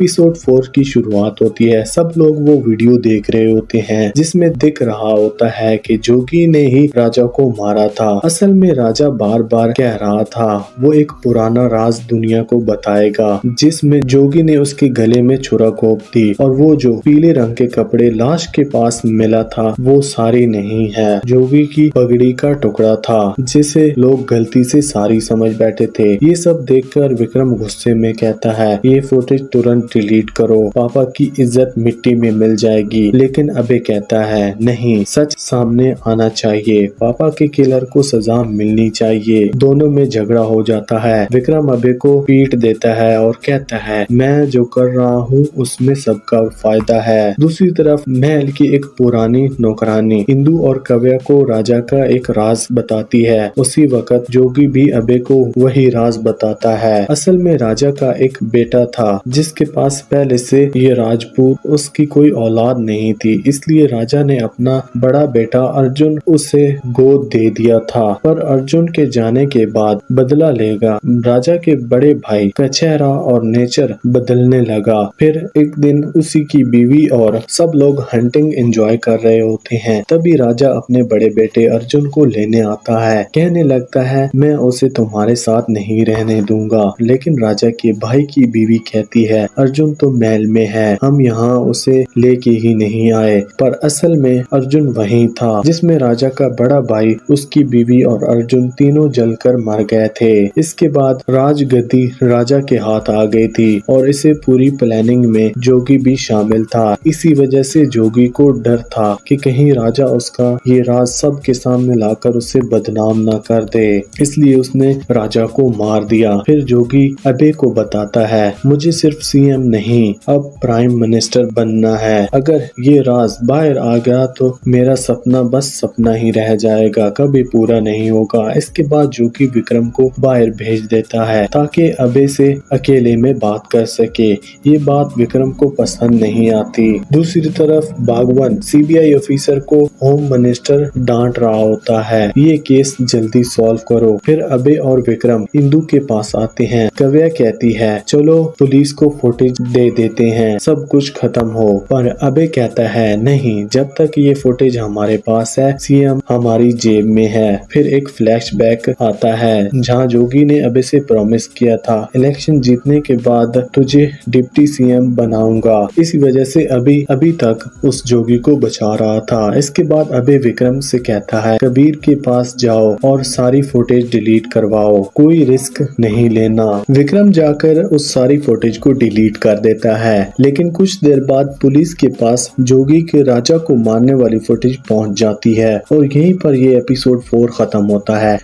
Episode 4 की शुरुआत होती है। सब लोग वो वीडियो देख रहे होते हैं जिसमें दिख रहा होता है कि जोगी ने ही राजा को मारा था। असल में राजा बार बार कह रहा था वो एक पुराना राज दुनिया को बताएगा, जिसमें जोगी ने उसके गले में छुरा घोंप दी और वो जो पीले रंग के कपड़े लाश के पास मिला था वो सारी नहीं है, जोगी की पगड़ी का टुकड़ा था जिसे लोग गलती से सारी समझ बैठे थे। ये सब देखकर विक्रम गुस्से में कहता है ये फुटेज तुरंत डिलीट करो, पापा की इज्जत मिट्टी में मिल जाएगी। लेकिन अबे कहता है नहीं, सच सामने आना चाहिए, पापा के किलर को सजा मिलनी चाहिए। दोनों में झगड़ा हो जाता है। विक्रम अबे को पीट देता है और कहता है मैं जो कर रहा हूँ उसमें सबका फायदा है। दूसरी तरफ महल की एक पुरानी नौकरानी इंदु और कव्या को राजा का एक राज बताती है। उसी वक्त जोगी भी अबे को वही राज बताता है। असल में राजा का एक बेटा था जिसके पास पहले से ये राजपूत उसकी कोई औलाद नहीं थी, इसलिए राजा ने अपना बड़ा बेटा अर्जुन उसे गोद दे दिया था। पर अर्जुन के जाने के बाद बदला लेगा राजा के बड़े भाई का चेहरा और नेचर बदलने लगा। फिर एक दिन उसी की बीवी और सब लोग हंटिंग एंजॉय कर रहे होते हैं। तभी राजा अपने बड़े बेटे अर्जुन को लेने आता है। कहने लगता है मैं उसे तुम्हारे साथ नहीं रहने दूंगा। लेकिन राजा के भाई की बीवी कहती है अर्जुन तो महल में है, हम यहाँ उसे लेके ही नहीं आए। पर असल में अर्जुन वहीं था जिसमें राजा का बड़ा भाई, उसकी बीवी और अर्जुन तीनों जलकर मर गए थे। इसके बाद राजगद्दी राजा के हाथ आ गई थी और इसे पूरी प्लानिंग में जोगी भी शामिल था। इसी वजह से जोगी को डर था कि कहीं राजा उसका ये राज सबके सामने लाकर उसे बदनाम न कर दे, इसलिए उसने राजा को मार दिया। फिर जोगी अबे को बताता है मुझे सिर्फ सीएम नहीं अब प्राइम मिनिस्टर बनना है। अगर ये राज बाहर आ गया तो मेरा सपना बस सपना ही रह जाएगा, कभी पूरा नहीं होगा। इसके बाद जोगी विक्रम को बाहर भेज देता है ताकि अबे से अकेले में बात कर सके। ये बात विक्रम को पसंद नहीं आती। दूसरी तरफ बागवन सीबीआई ऑफिसर को होम मिनिस्टर डांट रहा होता है ये केस जल्दी सॉल्व करो। फिर अबे और विक्रम इंदु के पास आते हैं। कव्या कहती है चलो पुलिस को फुटेज दे देते हैं, सब कुछ खत्म हो। पर अबे कहता है नहीं, जब तक ये फुटेज हमारे पास है सीएम हमारी जेब में है। फिर एक फ्लैशबैक आता है जहाँ जोगी ने अबे से प्रॉमिस किया था इलेक्शन जीतने के बाद तुझे डिप्टी सीएम बनाऊंगा। इसी वजह से अभी तक उस जोगी को बचा रहा था। इसके बाद अबे विक्रम से कहता है कबीर के पास जाओ और सारी फुटेज डिलीट करवाओ, कोई रिस्क नहीं लेना। विक्रम जाकर उस सारी फुटेज को डिलीट कर देता है। लेकिन कुछ देर बाद पुलिस के पास जोगी के राजा को मारने वाली फुटेज पहुंच जाती है और यहीं पर ये एपिसोड 4 खत्म होता है।